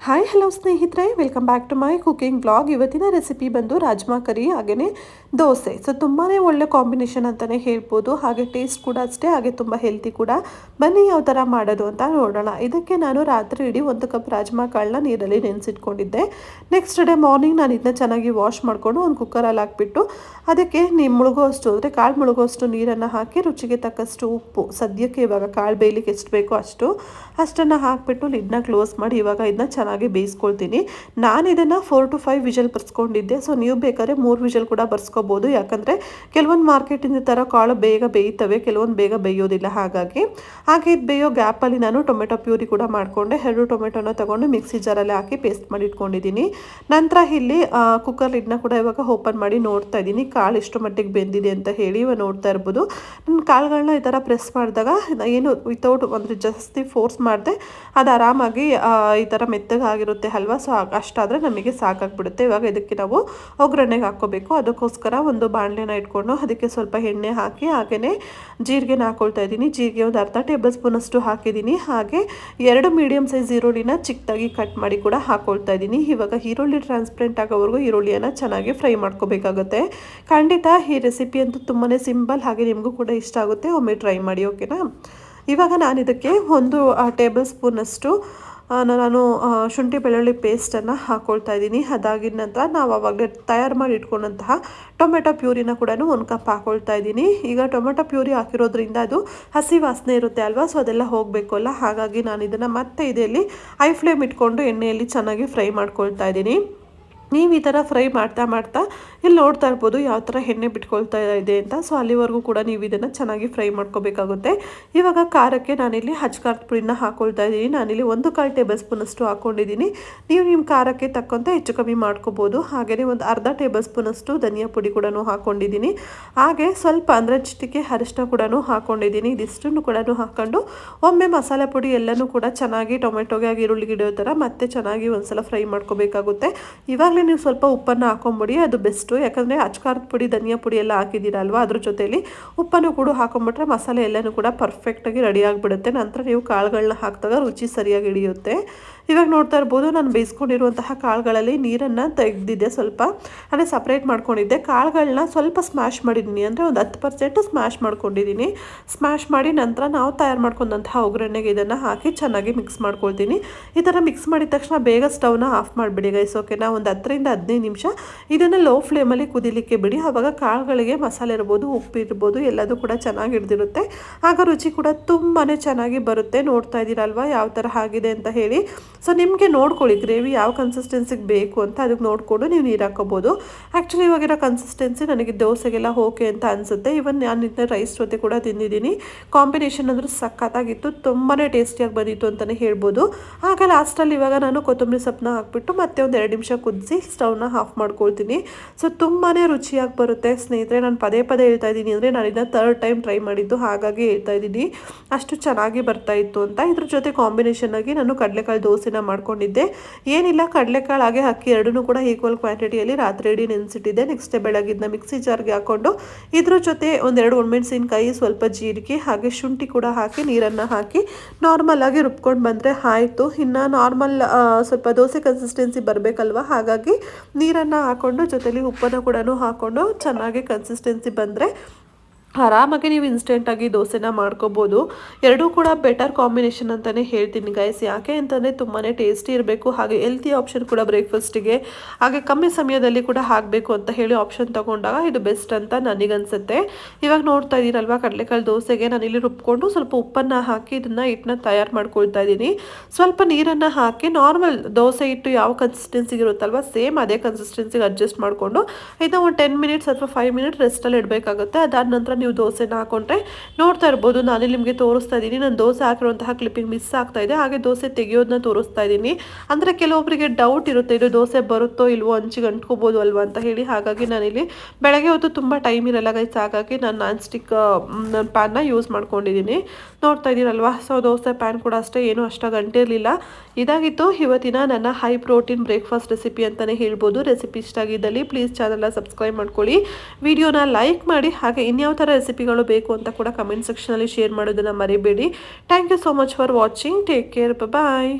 Hi hello ಸ್ನೇಹಿತರೆ, welcome back to my cooking blog. ಇವತ್ತಿನ recipe ಬಂದು ರಾಜ್ಮಾ ಕರಿ ಹಾಗೆಯೇ ದೋಸೆ. ಸೊ ತುಂಬಾ ಒಳ್ಳೆ ಕಾಂಬಿನೇಷನ್ ಅಂತಲೇ ಹೇಳ್ಬೋದು. ಹಾಗೆ ಟೇಸ್ಟ್ ಕೂಡ ಅಷ್ಟೇ, ಹಾಗೆ ತುಂಬ ಹೆಲ್ತಿ ಕೂಡ. ಬನ್ನಿ ಯಾವ ಥರ ಮಾಡೋದು ಅಂತ ನೋಡೋಣ. ಇದಕ್ಕೆ ನಾನು ರಾತ್ರಿ ಇಡೀ 1 ಕಪ್ ರಾಜ್ಮಾ ಕಾಳನ್ನ ನೀರಲ್ಲಿ ನೆನೆಸಿಟ್ಕೊಂಡಿದ್ದೆ. ನೆಕ್ಸ್ಟ್ ಡೇ ಮಾರ್ನಿಂಗ್ ನಾನು ಇದನ್ನ ಚೆನ್ನಾಗಿ ವಾಶ್ ಮಾಡಿಕೊಂಡು ಒಂದು ಕುಕ್ಕರಲ್ಲಿ ಹಾಕ್ಬಿಟ್ಟು ಅದಕ್ಕೆ ಮುಳುಗೋಷ್ಟು ಅಂದರೆ ಕಾಳು ಮುಳುಗೋಷ್ಟು ನೀರನ್ನು ಹಾಕಿ ರುಚಿಗೆ ತಕ್ಕಷ್ಟು ಉಪ್ಪು, ಸದ್ಯಕ್ಕೆ ಇವಾಗ ಕಾಳು ಬೇಯಲಿಕ್ಕೆ ಎಷ್ಟು ಬೇಕೋ ಅಷ್ಟನ್ನು ಹಾಕಿಬಿಟ್ಟು ಲಿಡ್ನ ಕ್ಲೋಸ್ ಮಾಡಿ ಇವಾಗ ಇದನ್ನ ಚೆನ್ನಾಗಿ ಬೇಯಿಸ್ಕೊಳ್ತೀನಿ. ನಾನು ಇದನ್ನು 4 to 5 ವಿಷಲ್ ಬರ್ಸ್ಕೊಂಡಿದ್ದೆ. ಸೊ ನೀವು ಬೇಕಾದ್ರೆ 3 ವಿಷಲ್ ಕೂಡ ಬರ್ಸ್ಕೊಬೋದು. ಯಾಕಂದರೆ ಕೆಲವೊಂದು ಮಾರ್ಕೆಟಿಂದ ಥರ ಕಾಳು ಬೇಗ ಬೇಯ್ತವೆ, ಕೆಲವೊಂದು ಬೇಗ ಬೇಯೋದಿಲ್ಲ. ಹಾಗೆ ಇದು ಬೇಯೋ ಗ್ಯಾಪಲ್ಲಿ ನಾನು ಟೊಮೆಟೊ ಪ್ಯೂರಿ ಕೂಡ ಮಾಡಿಕೊಂಡೆ. 2 ಟೊಮೆಟೊನ ತೊಗೊಂಡು ಮಿಕ್ಸಿ ಜಾರಲ್ಲಿ ಹಾಕಿ ಪೇಸ್ಟ್ ಮಾಡಿ ಇಟ್ಕೊಂಡಿದ್ದೀನಿ. ನಂತರ ಇಲ್ಲಿ ಕುಕ್ಕರ್ ಲಿಡ್ನ ಕೂಡ ಇವಾಗ ಓಪನ್ ಮಾಡಿ ನೋಡ್ತಾ ಇದ್ದೀನಿ ಕಾಳು ಎಷ್ಟು ಮಟ್ಟಿಗೆ ಬೆಂದಿದೆ ಅಂತ ಹೇಳಿ. ಇವಾಗ ನೋಡ್ತಾ ಇರ್ಬೋದು ನನ್ನ ಕಾಳುಗಳನ್ನ ಈ ಥರ ಪ್ರೆಸ್ ಮಾಡಿದಾಗ ಏನು ವಿತೌಟ್ ಅಂದರೆ ಜಾಸ್ತಿ ಫೋರ್ಸ್ ಮಾಡಿದೆ ಅದು ಆರಾಮಾಗಿ ಈ ಥರ ಮೆತ್ತಗಾಗಿರುತ್ತೆ ಅಲ್ವಾ. ಸೊ ಅಷ್ಟಾದರೆ ನಮಗೆ ಸಾಕಾಗ್ಬಿಡುತ್ತೆ. ಇವಾಗ ಇದಕ್ಕೆ ನಾವು ಒಗ್ಗರಣೆಗೆ ಹಾಕ್ಕೋಬೇಕು. ಅದಕ್ಕೋಸ್ಕರ ಒಂದು ಬಾಣಲೆನ ಇಟ್ಕೊಂಡು ಅದಕ್ಕೆ ಸ್ವಲ್ಪ ಎಣ್ಣೆ ಹಾಕಿ ಹಾಗೆಯೇ ಜೀರಿಗೆನ ಹಾಕ್ಕೊಳ್ತಾ ಇದ್ದೀನಿ. ಜೀರಿಗೆ ಒಂದು ಅರ್ಧ ಟೇಬಲ್ ಸ್ಪೂನಷ್ಟು ಹಾಕಿದ್ದೀನಿ. ಹಾಗೆ 2 ಮೀಡಿಯಮ್ ಸೈಜ್ ಈರುಳ್ಳಿನ ಚಿಕ್ಕದಾಗಿ ಕಟ್ ಮಾಡಿ ಕೂಡ ಹಾಕ್ಕೊಳ್ತಾ ಇದ್ದೀನಿ. ಇವಾಗ ಈರುಳ್ಳಿ ಟ್ರಾನ್ಸ್ಪರೆಂಟ್ ಆಗೋವರೆಗೂ ಈರುಳ್ಳಿಯನ್ನು ಚೆನ್ನಾಗಿ ಫ್ರೈ ಮಾಡ್ಕೋಬೇಕಾಗುತ್ತೆ. ಖಂಡಿತ ಈ ರೆಸಿಪಿ ಅಂತೂ ತುಂಬಾ ಸಿಂಪಲ್, ಹಾಗೆ ನಿಮಗೂ ಕೂಡ ಇಷ್ಟ ಆಗುತ್ತೆ. ಒಮ್ಮೆ ಟ್ರೈ ಮಾಡಿ, ಓಕೆನಾ. ಇವಾಗ ನಾನು ಇದಕ್ಕೆ 1 ಟೇಬಲ್ ಸ್ಪೂನಷ್ಟು ನಾನು ಶುಂಠಿ ಬೆಳ್ಳುಳ್ಳಿ ಪೇಸ್ಟನ್ನು ಹಾಕ್ಕೊಳ್ತಾ ಇದ್ದೀನಿ. ಅದಾಗಿದ ನಂತರ ನಾವು ಆವಾಗಲೇ ತಯಾರು ಮಾಡಿ ಇಟ್ಕೊಂಡಂತಹ ಟೊಮೆಟೊ ಪ್ಯೂರಿನ ಕೂಡ 1 ಕಪ್ ಹಾಕ್ಕೊಳ್ತಾ ಇದ್ದೀನಿ. ಈಗ ಟೊಮೆಟೊ ಪ್ಯೂರಿ ಹಾಕಿರೋದ್ರಿಂದ ಅದು ಹಸಿ ವಾಸನೆ ಇರುತ್ತೆ ಅಲ್ವಾ, ಸೊ ಅದೆಲ್ಲ ಹೋಗಬೇಕು ಅಲ್ಲ. ಹಾಗಾಗಿ ನಾನು ಇದನ್ನು ಮತ್ತೆ ಇದರಲ್ಲಿ ಹೈ ಫ್ಲೇಮ್ ಇಟ್ಕೊಂಡು ಎಣ್ಣೆಯಲ್ಲಿ ಚೆನ್ನಾಗಿ ಫ್ರೈ ಮಾಡ್ಕೊಳ್ತಾ ಇದ್ದೀನಿ. ನೀವು ಈ ಥರ ಫ್ರೈ ಮಾಡ್ತಾ ಇಲ್ಲಿ ನೋಡ್ತಾ ಇರ್ಬೋದು ಯಾವ ಥರ ಎಣ್ಣೆ ಬಿಟ್ಕೊಳ್ತಾ ಇದೆ ಅಂತ. ಸೊ ಅಲ್ಲಿವರೆಗೂ ಕೂಡ ನೀವು ಇದನ್ನು ಚೆನ್ನಾಗಿ ಫ್ರೈ ಮಾಡ್ಕೋಬೇಕಾಗುತ್ತೆ. ಇವಾಗ ಖಾರಕ್ಕೆ ನಾನಿಲ್ಲಿ ಖಾರದ ಪುಡಿನ ಹಾಕ್ಕೊಳ್ತಾ ಇದ್ದೀನಿ. ನಾನಿಲ್ಲಿ 1/4 ಟೇಬಲ್ ಸ್ಪೂನಷ್ಟು ಹಾಕ್ಕೊಂಡಿದ್ದೀನಿ. ನೀವು ನಿಮ್ಮ ಖಾರಕ್ಕೆ ತಕ್ಕಂತೆ ಹೆಚ್ಚು ಕಮ್ಮಿ ಮಾಡ್ಕೋಬೋದು. ಹಾಗೆಯೇ ಒಂದು ಅರ್ಧ ಟೇಬಲ್ ಸ್ಪೂನಷ್ಟು ಧನಿಯಾ ಪುಡಿ ಕೂಡ ಹಾಕ್ಕೊಂಡಿದ್ದೀನಿ. ಹಾಗೆ ಸ್ವಲ್ಪ ಅಂದರೆ ಚಿಟಿಕೆ ಅರಿಶಿನ ಕೂಡ ಹಾಕ್ಕೊಂಡಿದ್ದೀನಿ. ಇದಿಷ್ಟನ್ನು ಕೂಡ ಹಾಕ್ಕೊಂಡು ಒಮ್ಮೆ ಮಸಾಲೆ ಪುಡಿ ಎಲ್ಲನೂ ಕೂಡ ಚೆನ್ನಾಗಿ ಟೊಮೆಟೊಗೆ ಆಗಿ ಈರುಳ್ಳಿಗೆ ಹಿಡಿಯೋ ಥರ ಮತ್ತೆ ಚೆನ್ನಾಗಿ ಒಂದ್ಸಲ ಫ್ರೈ ಮಾಡ್ಕೋಬೇಕಾಗುತ್ತೆ. ಇವಾಗಲೇ ನೀವು ಸ್ವಲ್ಪ ಉಪ್ಪನ್ನು ಹಾಕೊಂಬಿಡಿ, ಅದು ಬೆಸ್ಟು. ಯಾಕಂದರೆ ಖಾರದ ಪುಡಿ ಧನಿಯಾ ಪುಡಿ ಎಲ್ಲ ಹಾಕಿದ್ದೀರಲ್ವ, ಅದ್ರ ಜೊತೆಯಲ್ಲಿ ಉಪ್ಪನ್ನು ಕೂಡ ಹಾಕೊಂಬಿಟ್ರೆ ಮಸಾಲೆ ಎಲ್ಲನೂ ಕೂಡ ಪರ್ಫೆಕ್ಟಾಗಿ ರೆಡಿ ಆಗಿಬಿಡುತ್ತೆ. ನಂತರ ನೀವು ಕಾಳುಗಳನ್ನ ಹಾಕಿದಾಗ ರುಚಿ ಸರಿಯಾಗಿ ಹಿಡಿಯುತ್ತೆ. ಇವಾಗ ನೋಡ್ತಾ ಇರ್ಬೋದು ನಾನು ಬೇಯಿಸ್ಕೊಂಡಿರುವಂತಹ ಕಾಳುಗಳಲ್ಲಿ ನೀರನ್ನು ತೆಗೆದಿದ್ದೆ, ಸ್ವಲ್ಪ ಅಂದರೆ ಸಪ್ರೇಟ್ ಮಾಡ್ಕೊಂಡಿದ್ದೆ. ಕಾಳುಗಳನ್ನ ಸ್ವಲ್ಪ ಸ್ಮ್ಯಾಶ್ ಮಾಡಿದ್ದೀನಿ, ಅಂದರೆ ಒಂದು 10% ಸ್ಮ್ಯಾಶ್ ಮಾಡ್ಕೊಂಡಿದ್ದೀನಿ. ಸ್ಮ್ಯಾಶ್ ಮಾಡಿ ನಂತರ ನಾವು ತಯಾರು ಮಾಡ್ಕೊಂಡಂತಹ ಒಗ್ಗರಣೆಗೆ ಇದನ್ನು ಹಾಕಿ ಚೆನ್ನಾಗಿ ಮಿಕ್ಸ್ ಮಾಡ್ಕೊಳ್ತೀನಿ. ಈ ಥರ ಮಿಕ್ಸ್ ಮಾಡಿದ ತಕ್ಷಣ ಬೇಗ ಸ್ಟವ್ನ ಆಫ್ ಮಾಡಿಬಿಡಿ ಗೈಸ್, ಓಕೆನಾ. ಒಂದು 10ರಿಂದ 15 ನಿಮಿಷ ಇದನ್ನು ಲೋ ಫ್ಲೇಮಲ್ಲಿ ಕುದಿಲಿಕ್ಕೆ ಬಿಡಿ. ಆವಾಗ ಕಾಳುಗಳಿಗೆ ಮಸಾಲೆ ಇರ್ಬೋದು, ಉಪ್ಪು ಇರ್ಬೋದು, ಎಲ್ಲದೂ ಕೂಡ ಚೆನ್ನಾಗಿ ಹಿಡಿದಿರುತ್ತೆ. ಆಗ ರುಚಿ ಕೂಡ ತುಂಬಾ ಚೆನ್ನಾಗಿ ಬರುತ್ತೆ. ನೋಡ್ತಾ ಇದ್ದೀರಲ್ವ ಯಾವ ಥರ ಆಗಿದೆ ಅಂತ ಹೇಳಿ. ಸೊ ನಿಮಗೆ ನೋಡ್ಕೊಳ್ಳಿ ಗ್ರೇವಿ ಯಾವ ಕನ್ಸಿಸ್ಟೆನ್ಸಿಗೆ ಬೇಕು ಅಂತ, ಅದಕ್ಕೆ ನೋಡಿಕೊಂಡು ನೀವು ನೀರು ಹಾಕೋಬೋದು. ಆ್ಯಕ್ಚುಲಿ ಇವಾಗಿರೋ ಕನ್ಸಿಸ್ಟೆನ್ಸಿ ನನಗೆ ದೋಸೆಗೆಲ್ಲ ಓಕೆ ಅಂತ ಅನಿಸುತ್ತೆ. ಇವನ್ ನಾನು ಇದನ್ನ ರೈಸ್ ಜೊತೆ ಕೂಡ ತಿಂದಿದ್ದೀನಿ. ಕಾಂಬಿನೇಷನ್ ಅಂದರೂ ಸಖತ್ತಾಗಿತ್ತು, ತುಂಬಾ ಟೇಸ್ಟಿಯಾಗಿ ಬಂದಿತ್ತು ಅಂತಲೇ ಹೇಳ್ಬೋದು. ಆಗ ಲಾಸ್ಟಲ್ಲಿ ಇವಾಗ ನಾನು ಕೊತ್ತಂಬರಿ ಸೊಪ್ಪನ್ನ ಹಾಕ್ಬಿಟ್ಟು ಮತ್ತೆ ಒಂದು 2 ನಿಮಿಷ ಕುದಿಸಿ ಸ್ಟವ್ನ ಆಫ್ ಮಾಡ್ಕೊಳ್ತೀನಿ. ಸೊ ತುಂಬಾ ರುಚಿಯಾಗಿ ಬರುತ್ತೆ ಸ್ನೇಹಿತರೆ. ನಾನು ಪದೇ ಹೇಳ್ತಾ ಇದ್ದೀನಿ, ಅಂದರೆ ನಾನು ಇದನ್ನ 3rd ಟೈಮ್ ಟ್ರೈ ಮಾಡಿದ್ದು, ಹಾಗಾಗಿ ಹೇಳ್ತಾ ಇದ್ದೀನಿ ಅಷ್ಟು ಚೆನ್ನಾಗಿ ಬರ್ತಾ ಇತ್ತು ಅಂತ. ಇದ್ರ ಜೊತೆ ಕಾಂಬಿನೇಷನ್ ಆಗಿ ನಾನು ಕಡಲೆಕಾಳು ದೋಸೆನ ಮಾಡ್ಕೊಂಡಿದ್ದೆ. ಏನಿಲ್ಲ, ಕಡಲೆಕಾಳು ಹಾಗೆ ಅಕ್ಕಿ ಎರಡನ್ನೂ ಕೂಡ ಈಕ್ವಲ್ ಕ್ವಾಂಟಿಟಿಯಲ್ಲಿ ರಾತ್ರಿ ಇಡೀ ನೆನೆಸಿಟ್ಟಿದ್ದೆ. ನೆಕ್ಸ್ಟ್ ಡೇ ಬೆಳಗ್ಗಿದ್ನ ಮಿಕ್ಸಿ ಜಾರ್ಗೆ ಹಾಕ್ಕೊಂಡು ಇದ್ರ ಜೊತೆ 1-2 ಒಣಮೆಣಸಿನ್ಕಾಯಿ, ಸ್ವಲ್ಪ ಜೀರಿಗೆ ಹಾಗೆ ಶುಂಠಿ ಕೂಡ ಹಾಕಿ ನೀರನ್ನು ಹಾಕಿ ನಾರ್ಮಲ್ ಆಗಿ ರುಬ್ಕೊಂಡು ಬಂದರೆ ಆಯಿತು. ಇನ್ನು ನಾರ್ಮಲ್ ಸ್ವಲ್ಪ ದೋಸೆ ಕನ್ಸಿಸ್ಟೆನ್ಸಿ ಬರಬೇಕಲ್ವ, ಹಾಗಾಗಿ ನೀರನ್ನು ಹಾಕ್ಕೊಂಡು ಜೊತೆಲಿ ಉಪ್ಪನ್ನು ಕೂಡ ಹಾಕ್ಕೊಂಡು ಚೆನ್ನಾಗಿ ಕನ್ಸಿಸ್ಟೆನ್ಸಿ ಬಂದರೆ ಆರಾಮಾಗಿ ನೀವು ಇನ್ಸ್ಟೆಂಟಾಗಿ ದೋಸೆನ ಮಾಡ್ಕೋಬೋದು. ಎರಡೂ ಕೂಡ ಬೆಟರ್ ಕಾಂಬಿನೇಷನ್ ಅಂತಲೇ ಹೇಳ್ತೀನಿ ಗೈಸ್. ಯಾಕೆ ಅಂತಂದರೆ ತುಂಬಾ ಟೇಸ್ಟಿ ಇರಬೇಕು, ಹಾಗೆ ಹೆಲ್ತಿ ಆಪ್ಷನ್ ಕೂಡ ಬ್ರೇಕ್ಫಾಸ್ಟಿಗೆ, ಹಾಗೆ ಕಮ್ಮಿ ಸಮಯದಲ್ಲಿ ಕೂಡ ಹಾಕಬೇಕು ಅಂತ ಹೇಳಿ ಆಪ್ಷನ್ ತೊಗೊಂಡಾಗ ಇದು ಬೆಸ್ಟ್ ಅಂತ ನನಗನ್ಸುತ್ತೆ. ಇವಾಗ ನೋಡ್ತಾ ಇದ್ದೀರಲ್ವ ಕಡಲೆಕಾಳು ದೋಸೆಗೆ ನಾನಿಲ್ಲಿ ರುಬ್ಕೊಂಡು ಸ್ವಲ್ಪ ಉಪ್ಪನ್ನು ಹಾಕಿ ಇದನ್ನು ಹಿಟ್ಟನ್ನ ತಯಾರು ಮಾಡ್ಕೊಳ್ತಾ ಇದ್ದೀನಿ. ಸ್ವಲ್ಪ ನೀರನ್ನು ಹಾಕಿ ನಾರ್ಮಲ್ ದೋಸೆ ಹಿಟ್ಟು ಯಾವ ಕನ್ಸಿಸ್ಟೆನ್ಸಿಗೆ ಇರುತ್ತಲ್ವ ಸೇಮ್ ಅದೇ ಕನ್ಸಿಸ್ಟೆನ್ಸಿಗೆ ಅಡ್ಜಸ್ಟ್ ಮಾಡಿಕೊಂಡು ಇದನ್ನ ಒಂದು 10 ಮಿನಿಟ್ಸ್ ಅಥವಾ 5 ಮಿನಿಟ್ ರೆಸ್ಟಲ್ಲಿ ಇಡಬೇಕಾಗುತ್ತೆ. ಅದಾದ ನಂತರ ನೀವು ದೋಸೆನ ಹಾಕೊಂಡ್ರೆ ನೋಡ್ತಾ ಇರ್ಬೋದು, ನಾನು ನಿಮಗೆ ತೋರಿಸ್ತಾ ಇದ್ದೀನಿ. ನಾನು ದೋಸೆ ಹಾಕಿರುವಂತಹ ಕ್ಲಿಪ್ಪಿಂಗ್ ಮಿಸ್ ಆಗ್ತಾ ಇದೆ, ಹಾಗೆ ದೋಸೆ ತೆಗೆಯೋದನ್ನ ತೋರಿಸ್ತಾ ಇದ್ದೀನಿ. ಅಂದರೆ ಕೆಲವೊಬ್ಬರಿಗೆ ಡೌಟ್ ಇರುತ್ತೆ, ಇದು ದೋಸೆ ಬರುತ್ತೋ ಇಲ್ವೋ, ಹಂಚಿಗೆ ಅಂಟ್ಕೋಬೋದು ಅಲ್ವಾ ಅಂತ ಹೇಳಿ. ಹಾಗಾಗಿ ನಾನಿಲ್ಲಿ ಬೆಳಗ್ಗೆ ಹೊತ್ತು ತುಂಬ ಟೈಮ್ ಇರಲ್ಲ ಗೈಸ್, ಹಾಗಾಗಿ ನಾನು ನಾನ್ ಸ್ಟಿಕ್ ಪ್ಯಾನ್ನ ಯೂಸ್ ಮಾಡ್ಕೊಂಡಿದ್ದೀನಿ. ನೋಡ್ತಾ ಇದ್ದೀರಲ್ವಾ. ಸೊ ದೋಸೆ ಪ್ಯಾನ್ ಕೂಡ ಅಷ್ಟೇ, ಏನು ಅಷ್ಟಾಗಿ ಅಂಟಿರಲಿಲ್ಲ. ಇದಾಗಿತ್ತು ಇವತ್ತಿನ ನನ್ನ ಹೈ ಪ್ರೋಟೀನ್ ಬ್ರೇಕ್ಫಾಸ್ಟ್ ರೆಸಿಪಿ ಅಂತಲೇ ಹೇಳ್ಬೋದು. ರೆಸಿಪಿ ಇಷ್ಟ ಆಗಿದ್ದಲ್ಲಿ ಪ್ಲೀಸ್ ಚಾನಲ್ನ ಸಬ್ಸ್ಕ್ರೈಬ್ ಮಾಡ್ಕೊಳ್ಳಿ, ವಿಡಿಯೋನ ಲೈಕ್ ಮಾಡಿ, ಹಾಗೆ ಇನ್ಯಾವ ಥರ ರೆಸಿಪಿಗಳು ಬೇಕು ಅಂತ ಕೂಡ ಕಮೆಂಟ್ ಸೆಕ್ಷನಲ್ಲಿ ಶೇರ್ ಮಾಡೋದನ್ನು ಮರಿಬೇಡಿ. Thank you so much for watching. Take care, bye.